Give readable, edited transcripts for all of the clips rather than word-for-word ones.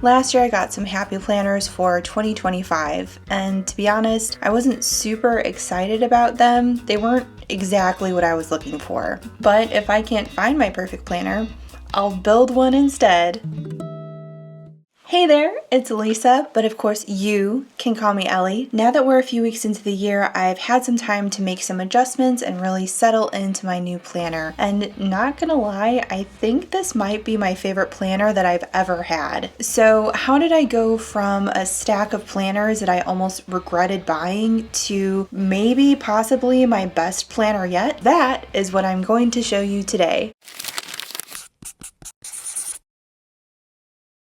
Last year I got some happy planners for 2025, and to be honest, I wasn't super excited about them. They weren't exactly what I was looking for. But if I can't find my perfect planner, I'll build one instead. Hey there, it's Lisa, but of course you can call me Ellie. Now that we're a few weeks into the year, I've had some time to make some adjustments and really settle into my new planner. And not gonna lie, I think this might be my favorite planner that I've ever had. So how did I go from a stack of planners that I almost regretted buying to maybe possibly my best planner yet? That is what I'm going to show you today.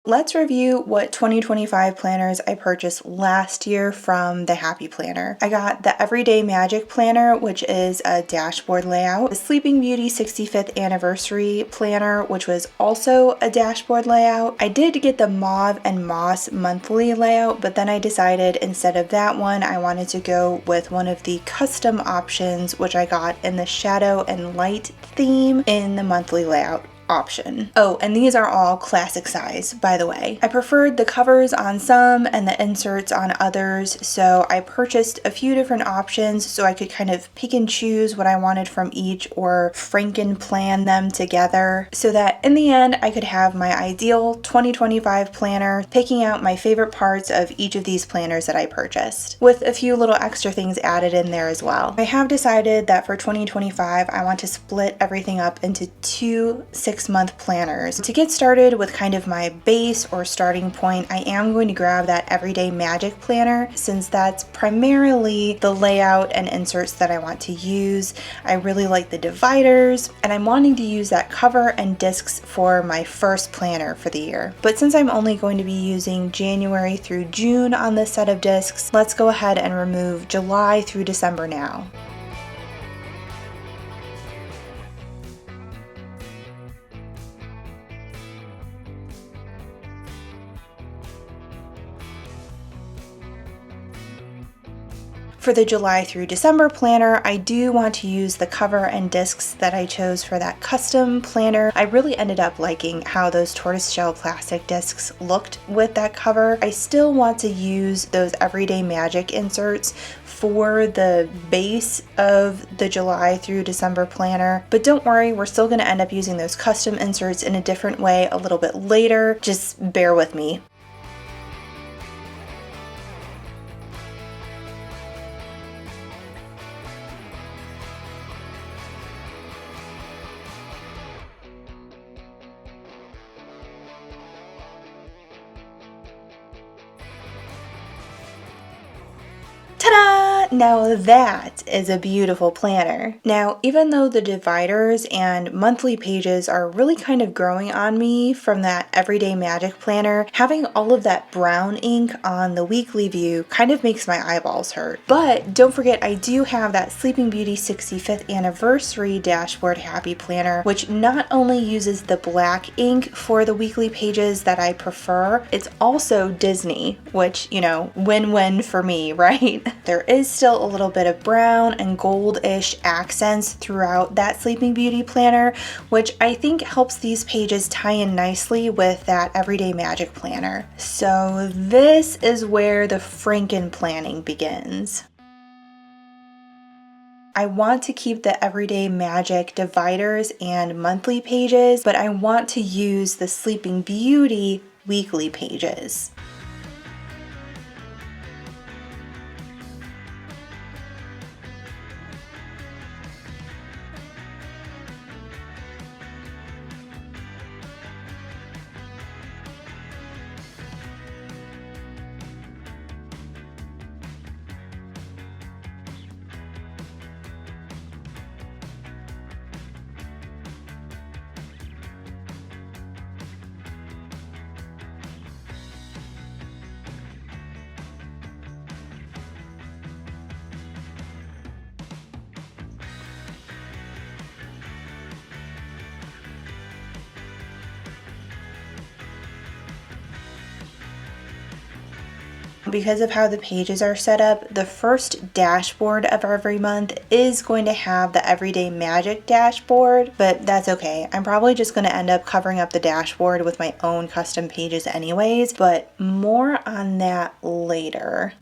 Let's review what 2025 planners I purchased last year from the Happy Planner. I got the Everyday Magic Planner, which is a dashboard layout, the Sleeping Beauty 65th Anniversary Planner, which was also a dashboard layout. I did get the Mauve and Moss monthly layout, but then I decided instead of that one, I wanted to go with one of the custom options, which I got in the Shadow and Light theme in the monthly layout option. Oh, and these are all classic size, by the way. I preferred the covers on some and the inserts on others, so I purchased a few different options so I could kind of pick and choose what I wanted from each or frankenplan them together so that in the end I could have my ideal 2025 planner, picking out my favorite parts of each of these planners that I purchased, with a few little extra things added in there as well. I have decided that for 2025 I want to split everything up into two 6-month planners. To get started with kind of my base or starting point, I am going to grab that Everyday Magic Planner since that's primarily the layout and inserts that I want to use. I really like the dividers and I'm wanting to use that cover and discs for my first planner for the year. But since I'm only going to be using January through June on this set of discs, let's go ahead and remove July through December now. For the July through December planner, I do want to use the cover and discs that I chose for that custom planner. I really ended up liking how those tortoiseshell plastic discs looked with that cover. I still want to use those Everyday Magic inserts for the base of the July through December planner, but don't worry, we're still going to end up using those custom inserts in a different way a little bit later. Just bear with me. Ta-da! Now that is a beautiful planner. Now, even though the dividers and monthly pages are really kind of growing on me from that Everyday Magic Planner, having all of that brown ink on the weekly view kind of makes my eyeballs hurt. But don't forget, I do have that Sleeping Beauty 65th Anniversary Dashboard Happy Planner, which not only uses the black ink for the weekly pages that I prefer, it's also Disney, which, you know, win-win for me, right? There is still a little bit of brown and gold-ish accents throughout that Sleeping Beauty planner, which I think helps these pages tie in nicely with that Everyday Magic Planner. So this is where the frankenplanning begins. I want to keep the Everyday Magic dividers and monthly pages, but I want to use the Sleeping Beauty weekly pages. Because of how the pages are set up, the first dashboard of every month is going to have the Everyday Magic dashboard, but that's okay. I'm probably just going to end up covering up the dashboard with my own custom pages anyways, but more on that later.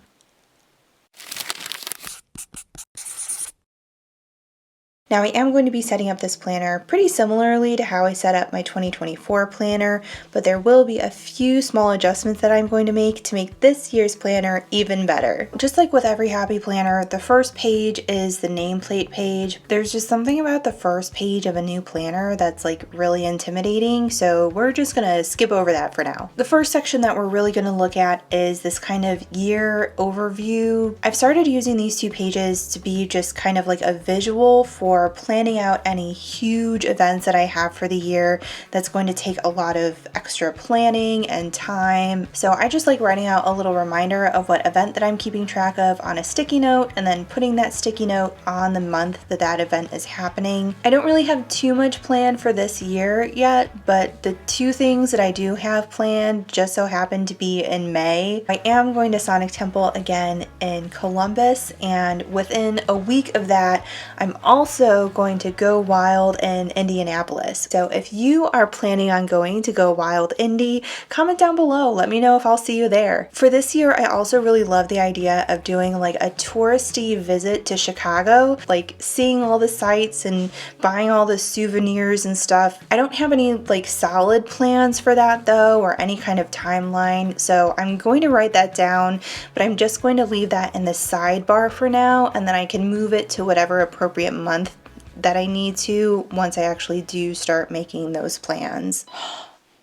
Now I am going to be setting up this planner pretty similarly to how I set up my 2024 planner, but there will be a few small adjustments that I'm going to make this year's planner even better. Just like with every happy planner, the first page is the nameplate page. There's just something about the first page of a new planner that's like really intimidating, so we're just gonna skip over that for now. The first section that we're really gonna look at is this kind of year overview. I've started using these two pages to be just kind of like a visual for planning out any huge events that I have for the year that's going to take a lot of extra planning and time. So I just like writing out a little reminder of what event that I'm keeping track of on a sticky note and then putting that sticky note on the month that that event is happening. I don't really have too much planned for this year yet, but the two things that I do have planned just so happen to be in May. I am going to Sonic Temple again in Columbus, and within a week of that, I'm also going to go wild in Indianapolis. So if you are planning on going to go wild Indy, comment down below. Let me know if I'll see you there. For this year, I also really love the idea of doing like a touristy visit to Chicago, like seeing all the sights and buying all the souvenirs and stuff. I don't have any like solid plans for that though, or any kind of timeline. So I'm going to write that down, but I'm just going to leave that in the sidebar for now, and then I can move it to whatever appropriate month that I need to once I actually do start making those plans.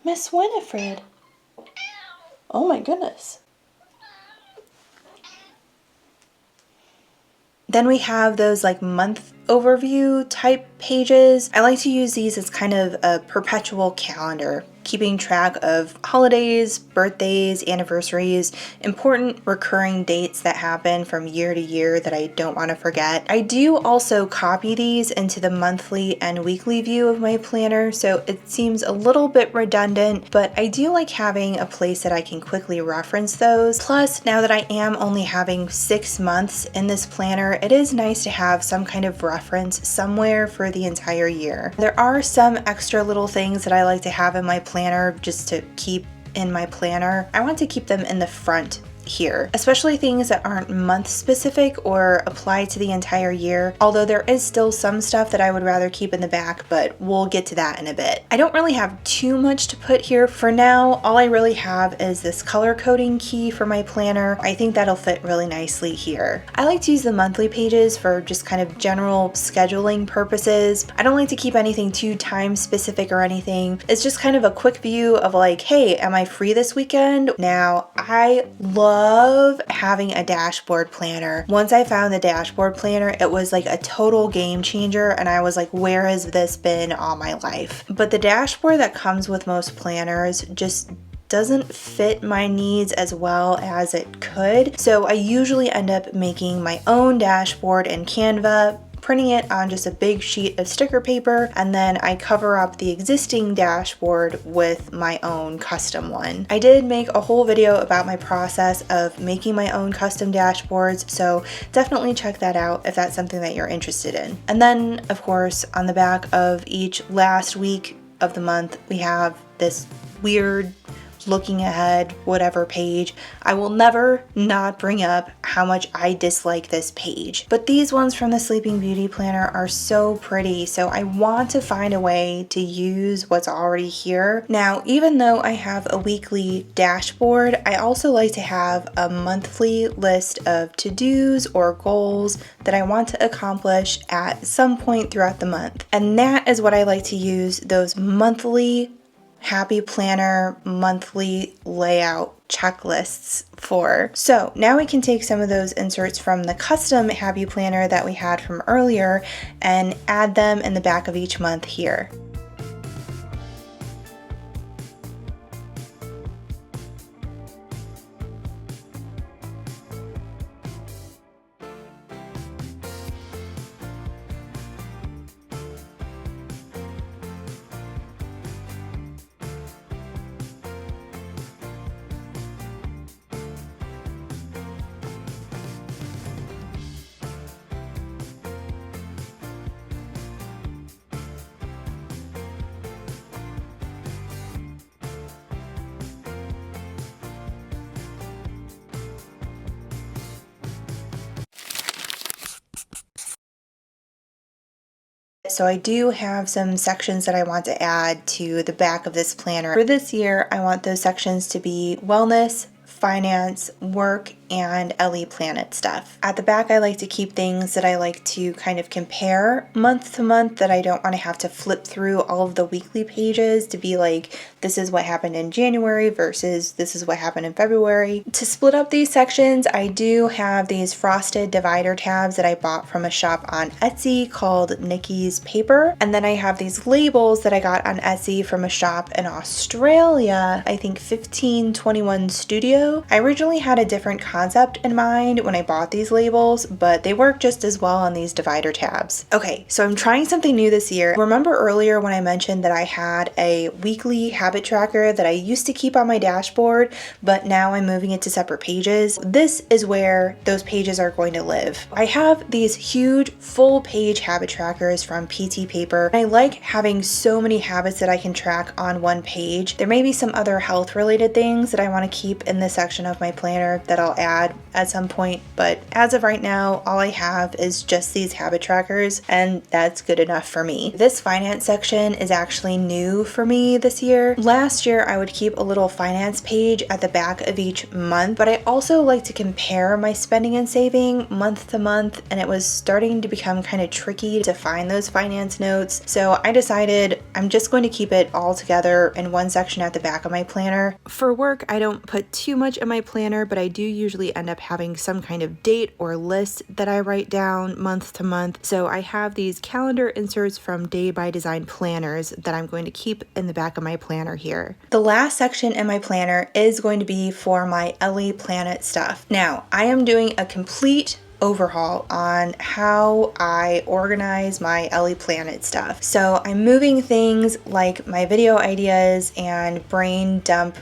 Miss Winifred. Oh my goodness. Then we have those like month overview type pages. I like to use these as kind of a perpetual calendar, keeping track of holidays, birthdays, anniversaries, important recurring dates that happen from year to year that I don't want to forget. I do also copy these into the monthly and weekly view of my planner, so it seems a little bit redundant, but I do like having a place that I can quickly reference those. Plus, now that I am only having 6 months in this planner, it is nice to have some kind of reference somewhere for the entire year. There are some extra little things that I like to have in my planner just to keep in my planner. I want to keep them in the front here, especially things that aren't month specific or apply to the entire year, although there is still some stuff that I would rather keep in the back, but we'll get to that in a bit. I don't really have too much to put here for now. All I really have is this color coding key for my planner. I think that'll fit really nicely here. I like to use the monthly pages for just kind of general scheduling purposes. I don't like to keep anything too time specific or anything. It's just kind of a quick view of like, hey, am I free this weekend? Now, I love having a dashboard planner. Once I found the dashboard planner, it was like a total game changer, and I was like, where has this been all my life? But the dashboard that comes with most planners just doesn't fit my needs as well as it could. So I usually end up making my own dashboard in Canva, printing it on just a big sheet of sticker paper, and then I cover up the existing dashboard with my own custom one. I did make a whole video about my process of making my own custom dashboards, so definitely check that out if that's something that you're interested in. And then, of course, on the back of each last week of the month, we have this weird looking ahead, whatever page. I will never not bring up how much I dislike this page. But these ones from the Sleeping Beauty Planner are so pretty, so I want to find a way to use what's already here. Now, even though I have a weekly dashboard, I also like to have a monthly list of to-dos or goals that I want to accomplish at some point throughout the month. And that is what I like to use those monthly Happy Planner monthly layout checklists for. So now we can take some of those inserts from the custom Happy Planner that we had from earlier and add them in the back of each month here. so I do have some sections that I want to add to the back of this planner. For this year, I want those sections to be wellness, finance, work, and LE Planet stuff. At the back, I like to keep things that I like to kind of compare month to month, that I don't want to have to flip through all of the weekly pages to be like, this is what happened in January versus this is what happened in February. To split up these sections, I do have these frosted divider tabs that I bought from a shop on Etsy called NikkisPaper. And then I have these labels that I got on Etsy from a shop in Australia, I think 1521 Studio. I originally had a different concept in mind when I bought these labels, but they work just as well on these divider tabs. Okay, so I'm trying something new this year. Remember earlier when I mentioned that I had a weekly habit tracker that I used to keep on my dashboard, but now I'm moving it to separate pages? This is where those pages are going to live. I have these huge full page habit trackers from PTPaper. I like having so many habits that I can track on one page. There may be some other health related things that I want to keep in this section of my planner that I'll add at some point, but as of right now, all I have is just these habit trackers, and that's good enough for me. This finance section is actually new for me this year. Last year, I would keep a little finance page at the back of each month, but I also like to compare my spending and saving month to month, and it was starting to become kind of tricky to find those finance notes. So I decided I'm just going to keep it all together in one section at the back of my planner. For work, I don't put too much in my planner, but I do usually end up having some kind of date or list that I write down month to month. So I have these calendar inserts from DayByDesignPlanners that I'm going to keep in the back of my planner here. The last section in my planner is going to be for my LE Planet stuff. Now, I am doing a complete overhaul on how I organize my LE Planet stuff. So I'm moving things like my video ideas and brain dump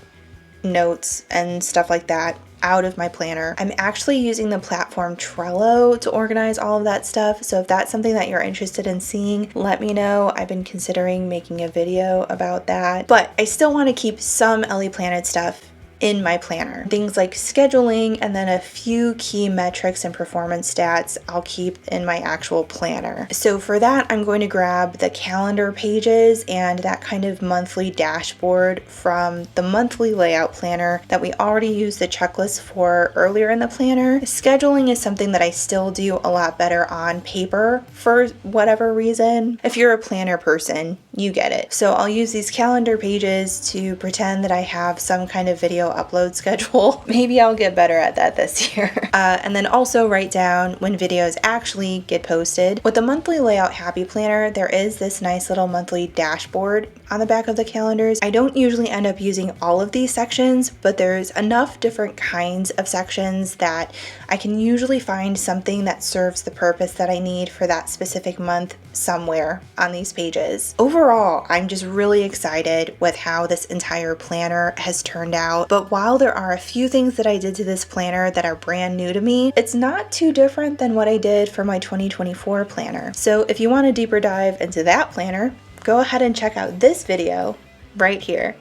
notes and stuff like that out of my planner. I'm actually using the platform Trello to organize all of that stuff. So if that's something that you're interested in seeing, let me know. I've been considering making a video about that, but I still want to keep some LE Planet stuff in my planner. Things like scheduling and then a few key metrics and performance stats I'll keep in my actual planner. So for that, I'm going to grab the calendar pages and that kind of monthly dashboard from the monthly layout planner that we already used the checklist for earlier in the planner. Scheduling is something that I still do a lot better on paper for whatever reason. If you're a planner person, you get it. So I'll use these calendar pages to pretend that I have some kind of video upload schedule. Maybe I'll get better at that this year. And then also write down when videos actually get posted. With the monthly layout happy planner, there is this nice little monthly dashboard on the back of the calendars. I don't usually end up using all of these sections, but there's enough different kinds of sections that I can usually find something that serves the purpose that I need for that specific month somewhere on these pages. Overall, I'm just really excited with how this entire planner has turned out. But while there are a few things that I did to this planner that are brand new to me, it's not too different than what I did for my 2024 planner. So if you want a deeper dive into that planner, go ahead and check out this video right here.